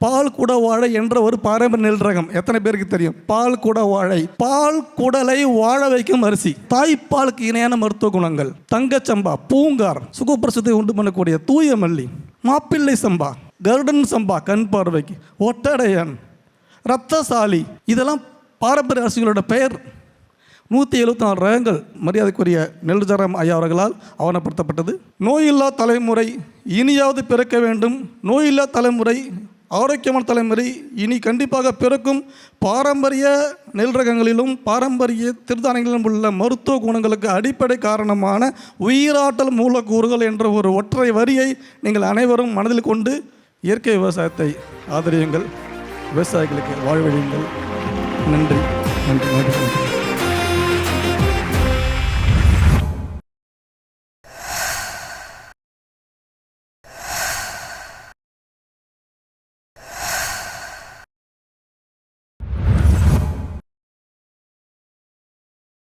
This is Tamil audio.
பால் குட வாழை என்ற ஒரு பாரம்பரிய நெல் ரகம் எத்தனை பேருக்கு தெரியும்? பால் குட வாழை, பால் குடலை வாழ வைக்கும் அரிசி, தாய்ப்பாலுக்கு இணையான மருத்துவ குணங்கள். தங்கச்சம்பா, பூங்கார், சுகப்பிரசத்தை உண்டு பண்ணக்கூடிய தூய மல்லி, மாப்பிள்ளை சம்பா, கருடன் சம்பா கண் பார்வைக்கு, ஒட்டடையான், ரத்தசாலி, இதெல்லாம் பாரம்பரிய அரிசிகளோட பெயர். 174 ரகங்கள் மரியாதைக்குரிய நெல்ஜரம் ஐயா அவர்களால் ஆவணப்படுத்தப்பட்டது. நோயில்லா தலைமுறை இனியாவது பிறக்க வேண்டும், நோயில்லா தலைமுறை ஆரோக்கியமான தலைமுறை இனி கண்டிப்பாக பிறக்கும். பாரம்பரிய நெல் ரகங்களிலும் பாரம்பரிய சிறுதானியங்களிலும் உள்ள மருத்துவ குணங்களுக்கு அடிப்படை காரணமான உயிராற்றல் மூலக்கூறுகள் என்ற ஒரு ஒற்றை வரியை நீங்கள் அனைவரும் மனதில் கொண்டு இயற்கை விவசாயத்தை ஆதரியுங்கள், விவசாயிகளுக்கு வாழ்வழியுங்கள். நன்றி நன்றி நன்றி.